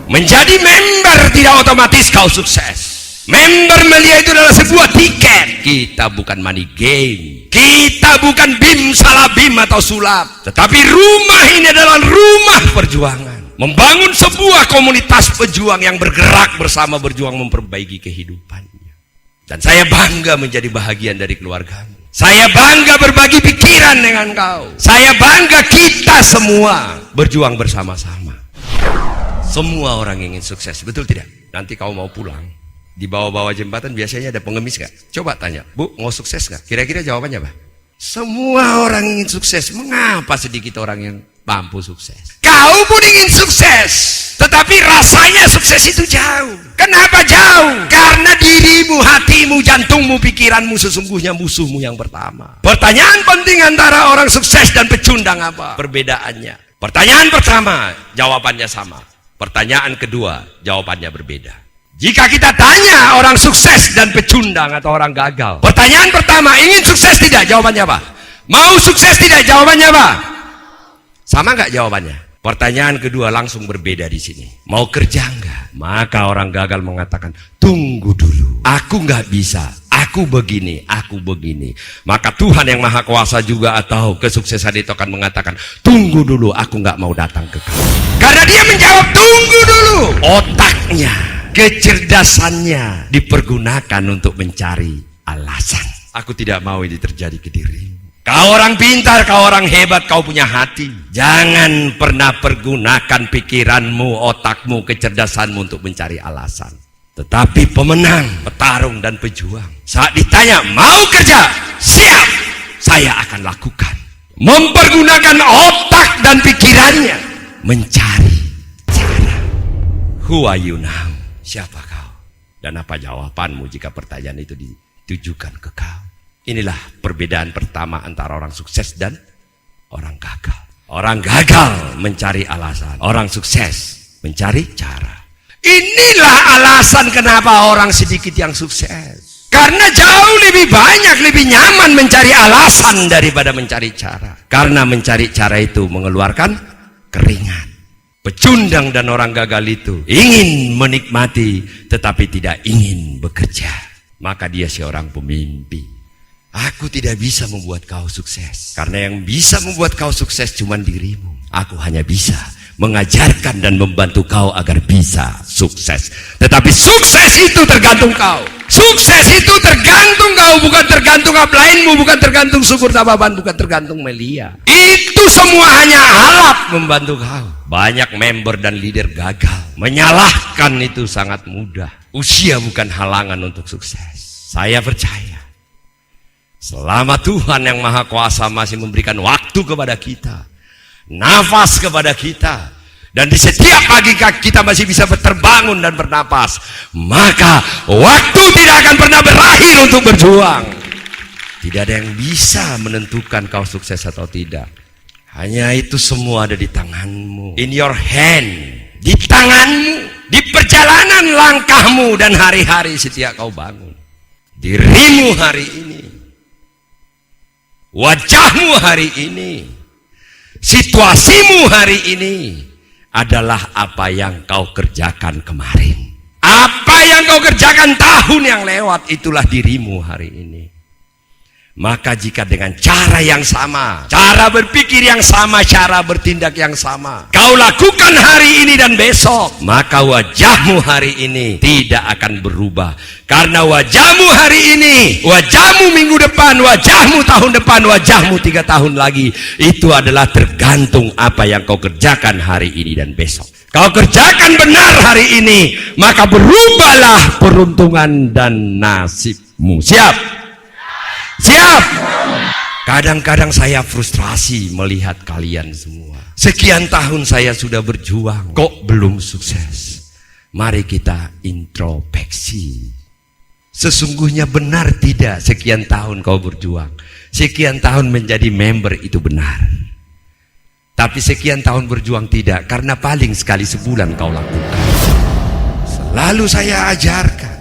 Menjadi member tidak otomatis kau sukses. Member melihat itu adalah sebuah tiket. Kita bukan money game. Kita bukan bim salah bim atau sulap. Tetapi rumah ini adalah rumah perjuangan. Membangun sebuah komunitas pejuang yang bergerak bersama, berjuang memperbaiki kehidupannya. Dan saya bangga menjadi bahagian dari keluargamu. Saya bangga berbagi pikiran dengan kau. Saya bangga kita semua berjuang bersama-sama. Semua orang ingin sukses, betul tidak? Nanti kau mau pulang, di bawah-bawah jembatan biasanya ada pengemis gak? Coba tanya, Bu, mau sukses gak? Kira-kira jawabannya apa? Semua orang ingin sukses. Mengapa sedikit orang yang mampu sukses? Kau pun ingin sukses, tetapi rasanya sukses itu jauh. Kenapa jauh? Karena dirimu, hatimu, jantungmu, pikiranmu sesungguhnya musuhmu yang pertama. Pertanyaan penting antara orang sukses dan pecundang apa perbedaannya? Pertanyaan pertama, jawabannya sama. Pertanyaan kedua, jawabannya berbeda. Jika kita tanya orang sukses dan pecundang atau orang gagal, pertanyaan pertama, ingin sukses tidak? Jawabannya apa? Mau sukses tidak? Jawabannya apa? Sama nggak jawabannya? Pertanyaan kedua langsung berbeda di sini. Mau kerja nggak? Maka orang gagal mengatakan, tunggu dulu. Aku nggak bisa. Aku begini, aku begini. Maka Tuhan yang Maha Kuasa juga atau kesuksesan itu akan mengatakan, tunggu dulu, aku nggak mau datang ke kamu. Karena dia menjawab, tunggu dulu. Otaknya, kecerdasannya dipergunakan untuk mencari alasan. Aku tidak mau ini terjadi ke dirimu. Kau orang pintar, kau orang hebat, kau punya hati. Jangan pernah pergunakan pikiranmu, otakmu, kecerdasanmu untuk mencari alasan. Tetapi pemenang, petarung dan pejuang, saat ditanya mau kerja, siap, saya akan lakukan. Mempergunakan otak dan pikirannya mencari cara. Who are you now? Siapa kau? Dan apa jawabanmu jika pertanyaan itu ditujukan ke kau? Inilah perbedaan pertama antara orang sukses dan orang gagal. Orang gagal mencari alasan, orang sukses mencari cara. Inilah alasan kenapa orang sedikit yang sukses. Karena jauh lebih banyak, lebih nyaman mencari alasan daripada mencari cara. Karena mencari cara itu mengeluarkan keringat. Pecundang dan orang gagal itu ingin menikmati tetapi tidak ingin bekerja. Maka dia seorang pemimpi. Aku tidak bisa membuat kau sukses. Karena yang bisa membuat kau sukses cuma dirimu. Aku hanya bisa mengajarkan dan membantu kau agar bisa sukses. Tetapi sukses itu tergantung kau. Sukses itu tergantung kau, bukan tergantung upline-mu, bukan tergantung syukur tababan, bukan tergantung melia. Itu semua hanya alat membantu kau. Banyak member dan leader gagal. Menyalahkan itu sangat mudah. Usia bukan halangan untuk sukses. Saya percaya selama Tuhan yang Maha Kuasa masih memberikan waktu kepada kita, nafas kepada kita, dan di setiap pagi kita masih bisa terbangun dan bernapas, maka waktu tidak akan pernah berakhir untuk berjuang. Tidak ada yang bisa menentukan kau sukses atau tidak. Hanya itu semua ada di tanganmu. In your hand. Di tanganmu. Di perjalanan langkahmu dan hari-hari setiap kau bangun. Dirimu hari ini. Wajahmu hari ini, situasimu hari ini adalah apa yang kau kerjakan kemarin. Apa yang kau kerjakan tahun yang lewat, itulah dirimu hari ini. Maka jika dengan cara yang sama, cara berpikir yang sama, cara bertindak yang sama, kau lakukan hari ini dan besok, maka wajahmu hari ini tidak akan berubah. Karena wajahmu hari ini, wajahmu minggu depan, wajahmu tahun depan, wajahmu 3 tahun lagi, itu adalah tergantung apa yang kau kerjakan hari ini dan besok. Kau kerjakan benar hari ini, maka berubahlah peruntungan dan nasibmu. Siap? Siap? Kadang-kadang saya frustrasi melihat kalian semua. Sekian tahun saya sudah berjuang, kok belum sukses? Mari kita introspeksi. Sesungguhnya benar tidak sekian tahun kau berjuang? Sekian tahun menjadi member itu benar. Tapi sekian tahun berjuang tidak, karena paling sekali sebulan kau lakukan. Selalu saya ajarkan,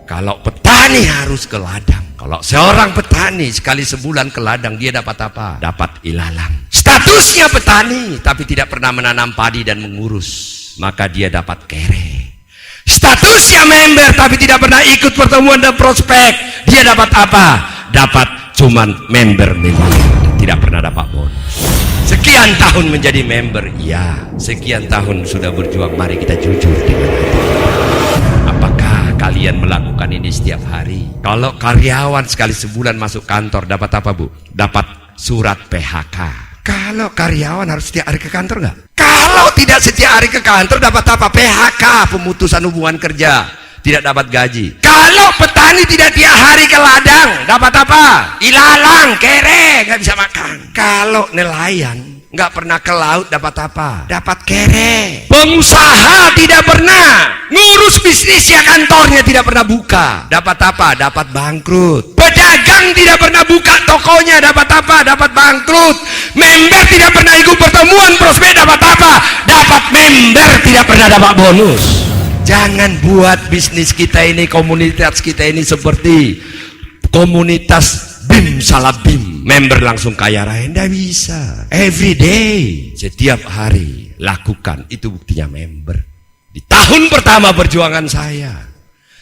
kalau petani harus ke ladang. Kalau seorang petani sekali sebulan ke ladang, dia dapat apa? Dapat ilalang. Statusnya petani, tapi tidak pernah menanam padi dan mengurus maka dia dapat kere. Statusnya member tapi tidak pernah ikut pertemuan dan prospek, dia dapat apa? Dapat cuman member tidak pernah dapat bonus. Sekian tahun menjadi member, ya. Sekian tahun sudah berjuang, mari kita jujur dengan hati. Apakah kalian melakukan ini setiap hari? Kalau karyawan sekali sebulan masuk kantor, dapat apa, Bu? Dapat surat PHK. Kalau karyawan harus setiap hari ke kantor nggak? Kalau tidak setiap hari ke kantor, dapat apa? PHK, pemutusan hubungan kerja, tidak dapat gaji. Kalau petani tidak tiap hari ke ladang, dapat apa? Ilalang, kere, nggak bisa makan. Kalau nelayan nggak pernah ke laut, dapat apa? Dapat kere. Pengusaha tidak pernah ngurus bisnisnya, kantornya tidak pernah buka, dapat apa? Dapat bangkrut. Pedagang tidak pernah buka tokonya, dapat apa? Dapat bangkrut. Member tidak pernah ikut pertemuan prospek, dapat apa? Dapat member, tidak pernah dapat bonus. Jangan buat bisnis kita ini, komunitas kita ini seperti komunitas BIM salah BIM. Member langsung kaya raya, tidak bisa. Every day, setiap hari lakukan, itu buktinya member. Di tahun pertama perjuangan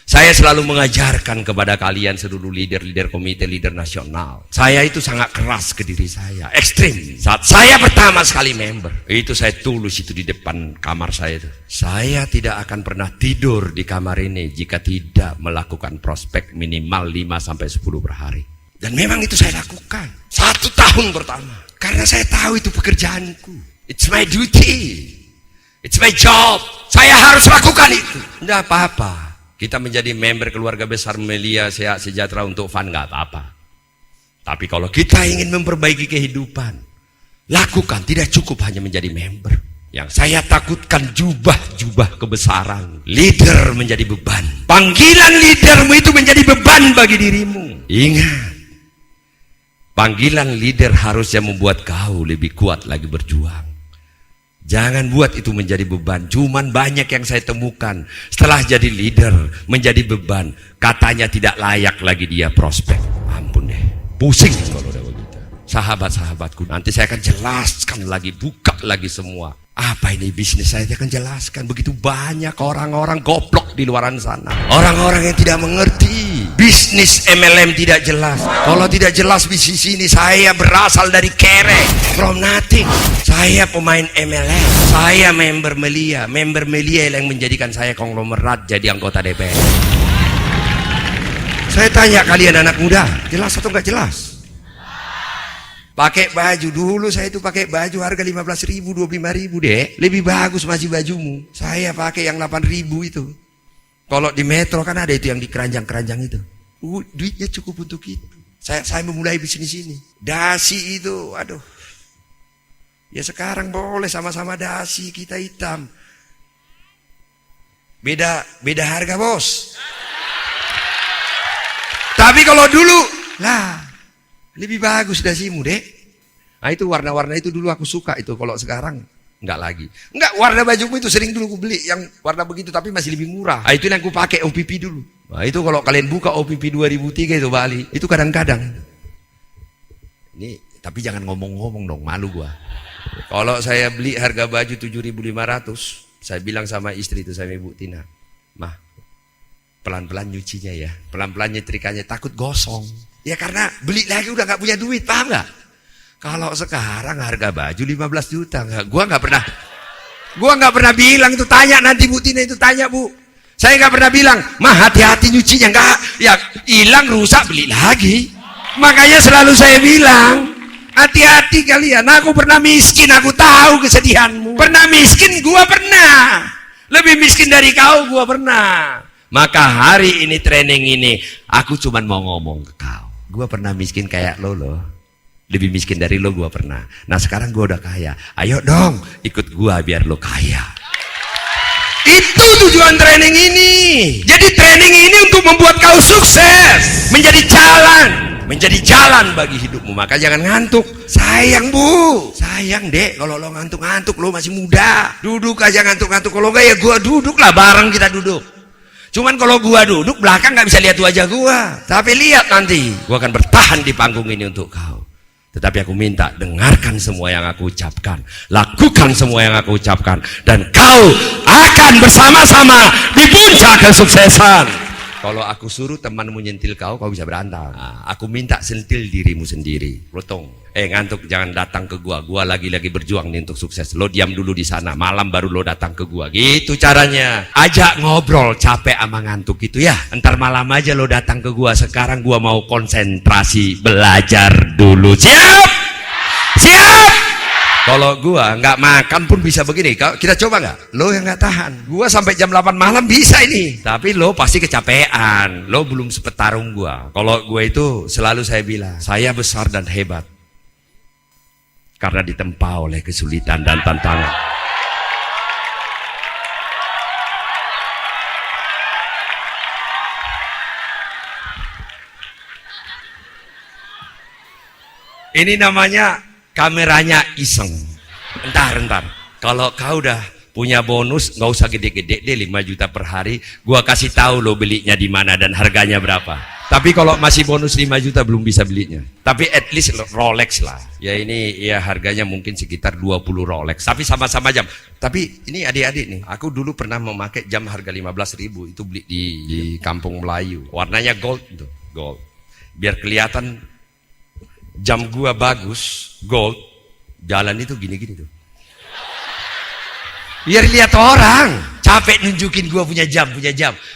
saya selalu mengajarkan kepada kalian seluruh leader komite, leader nasional. Saya itu sangat keras ke diri saya, ekstrim. Saat saya pertama sekali member, itu saya tulis itu di depan kamar saya itu. Saya tidak akan pernah tidur di kamar ini jika tidak melakukan prospek minimal 5-10 per hari. Dan memang itu saya lakukan 1 tahun pertama. Karena saya tahu itu pekerjaanku. It's my duty. It's my job. Saya harus lakukan itu. Tidak apa-apa. Kita menjadi member keluarga besar Melia Sehat Sejahtera untuk fun, nggak apa-apa. Tapi kalau kita ingin memperbaiki kehidupan, lakukan, tidak cukup hanya menjadi member. Yang saya takutkan jubah kebesaran. Leader menjadi beban. Panggilan leadermu itu menjadi beban bagi dirimu. Ingat, panggilan leader harusnya membuat kau lebih kuat lagi berjuang. Jangan buat itu menjadi beban. Cuman banyak yang saya temukan setelah jadi leader menjadi beban, katanya tidak layak lagi dia prospek. Ampun deh, pusing kalau udah begitu. Sahabat-sahabatku, nanti saya akan jelaskan lagi, buka lagi semua. Apa ini bisnis, saya akan jelaskan. Begitu banyak orang-orang goblok di luaran sana, orang-orang yang tidak mengerti bisnis MLM, tidak jelas. Kalau tidak jelas bisnis ini, saya berasal dari kere, from nothing. Saya pemain MLM, saya member Melia yang menjadikan saya konglomerat jadi anggota DPR. Saya tanya kalian anak muda, jelas atau nggak jelas? Pakai baju dulu, saya itu pakai baju harga 15.000, 25.000 deh. Lebih bagus masih bajumu. Saya pakai yang 8.000 itu. Kalau di Metro kan ada itu yang di keranjang-keranjang itu. Duitnya cukup untuk itu. Saya memulai bisnis ini. Dasi itu, aduh. Ya sekarang boleh sama-sama dasi, kita hitam. Beda harga, bos. Tapi kalau dulu, lah. Lebih bagus dasimu, dek. Nah itu warna-warna itu dulu aku suka itu. Kalau sekarang enggak lagi. Enggak, warna bajumu itu sering dulu aku beli yang warna begitu tapi masih lebih murah. Nah, itu yang aku pakai OPP dulu. Nah itu kalau kalian buka OPP 2003 itu Bali, itu kadang-kadang. Ini tapi jangan ngomong-ngomong dong, malu gua. Kalau saya beli harga baju 7.500, saya bilang sama istri itu, sama Ibu Tina, "Mah, pelan-pelan nyucinya ya, pelan-pelan nyetrikanya, takut gosong." Ya karena beli lagi udah gak punya duit, paham gak? Kalau sekarang harga baju 15 juta, gua gak pernah bilang itu, tanya nanti Bu Tina itu, tanya Bu. Saya gak pernah bilang, "Mah hati-hati nyucinya," enggak. Ya hilang rusak beli lagi. Makanya selalu saya bilang, hati-hati kalian. Aku pernah miskin, aku tahu kesedihanmu. Pernah miskin, gua pernah. Lebih miskin dari kau, gua pernah. Maka hari ini training ini, aku cuman mau ngomong ke kau. Gua pernah miskin kayak lo. Lebih miskin dari lo gua pernah. Nah sekarang gua udah kaya. Ayo dong ikut gua biar lo kaya. Itu tujuan training ini. Jadi training ini untuk membuat kau sukses. Menjadi jalan bagi hidupmu. Maka jangan ngantuk. Sayang Bu, sayang dek kalau lo ngantuk-ngantuk, lo masih muda. Duduk aja ngantuk-ngantuk. Kalau enggak ya gua duduk lah, bareng kita duduk. Cuman kalau gua duduk belakang nggak bisa lihat wajah gua. Tapi lihat nanti, gua akan bertahan di panggung ini untuk kau. Tetapi aku minta, dengarkan semua yang aku ucapkan, lakukan semua yang aku ucapkan, dan kau akan bersama-sama di puncak kesuksesan. Kalau aku suruh temanmu nyentil kau bisa berantem. Nah, aku minta sentil dirimu sendiri. Lotong, ngantuk jangan datang ke gua lagi-lagi berjuang nih untuk sukses. Lo diam dulu di sana, malam baru lo datang ke gua. Gitu caranya. Ajak ngobrol, capek sama ngantuk itu ya. Entar malam aja lo datang ke gua. Sekarang gua mau konsentrasi belajar dulu. Siap? Siap? Kalau gua nggak makan pun bisa begini. Kita coba nggak? Lo yang nggak tahan. Gua sampai jam 8 malam bisa ini. Tapi lo pasti kecapean. Lo belum sepetarung gua. Kalau gua itu selalu saya bilang, saya besar dan hebat karena ditempa oleh kesulitan dan tantangan. Ini namanya kameranya iseng. Entar. Kalau kau udah punya bonus, nggak usah gede-gede deh, 5 juta per hari. Gua kasih tahu lo belinya di mana dan harganya berapa. Tapi kalau masih bonus 5 juta belum bisa belinya. Tapi at least Rolex lah. Ya ini ya harganya mungkin sekitar 20 Rolex. Tapi sama-sama jam. Tapi ini adik-adik nih, aku dulu pernah memakai jam harga 15.000 itu beli di Kampung Melayu. Warnanya gold tuh, gold. Biar kelihatan jam gua bagus, gold, jalan itu gini-gini tuh. Biar lihat orang, capek nunjukin gua punya jam.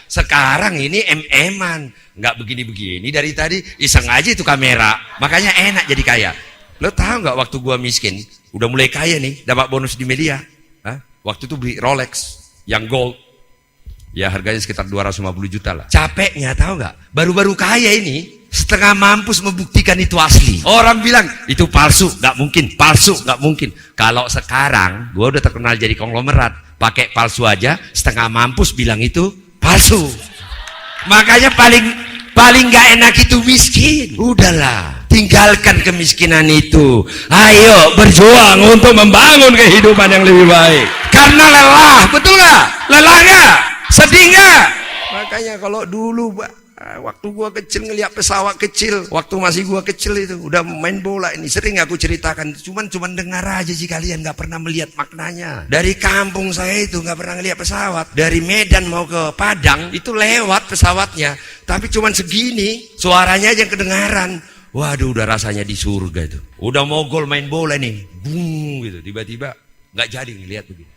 Sekarang ini MM-an, nggak begini-begini dari tadi, iseng aja itu kamera. Makanya enak jadi kaya. Lo tahu nggak waktu gua miskin, udah mulai kaya nih, dapat bonus di media. Waktu itu beli Rolex yang gold. Ya harganya sekitar 250 juta lah. Capeknya tahu nggak? Baru-baru kaya ini setengah mampus membuktikan itu asli. Orang bilang itu palsu, nggak mungkin. Palsu, nggak mungkin. Kalau sekarang, gua udah terkenal jadi konglomerat, pakai palsu aja, setengah mampus bilang itu palsu. Makanya paling nggak enak itu miskin. Udahlah, tinggalkan kemiskinan itu. Ayo berjuang untuk membangun kehidupan yang lebih baik. Karena lelah, betul nggak? Lelah nggak? Sedih nggak? Makanya kalau dulu waktu gua kecil ngeliat pesawat kecil, waktu masih gua kecil itu udah main bola ini sering aku ceritakan. Cuman dengar aja sih, kalian nggak pernah melihat maknanya. Dari kampung saya itu nggak pernah ngeliat pesawat. Dari Medan mau ke Padang itu lewat pesawatnya, tapi cuman segini, suaranya aja yang kedengaran. Waduh, udah rasanya di surga itu. Udah mau gol main bola nih, bung gitu, tiba-tiba nggak jadi ngeliat begini.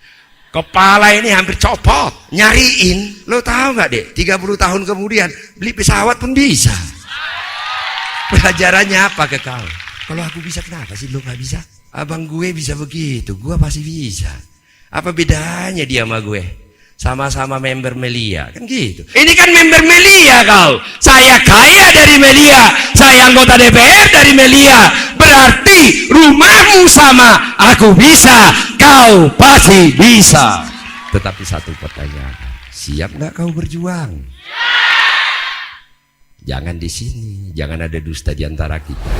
Kepala ini hampir copot, nyariin. Lo tahu nggak dek, 30 tahun kemudian beli pesawat pun bisa. Pelajarannya apa ke kau? Kalau aku bisa, kenapa sih lo nggak bisa? Abang gue bisa begitu, gue pasti bisa. Apa bedanya dia sama gue? Sama-sama member Melia, kan gitu. Ini kan member Melia kau. Saya kaya dari Melia, saya anggota DPR dari Melia. Berarti rumahmu sama, aku bisa, kau pasti bisa. Tetapi satu pertanyaan, siap nggak kau berjuang? Jangan di sini, jangan ada dusta di antara kita.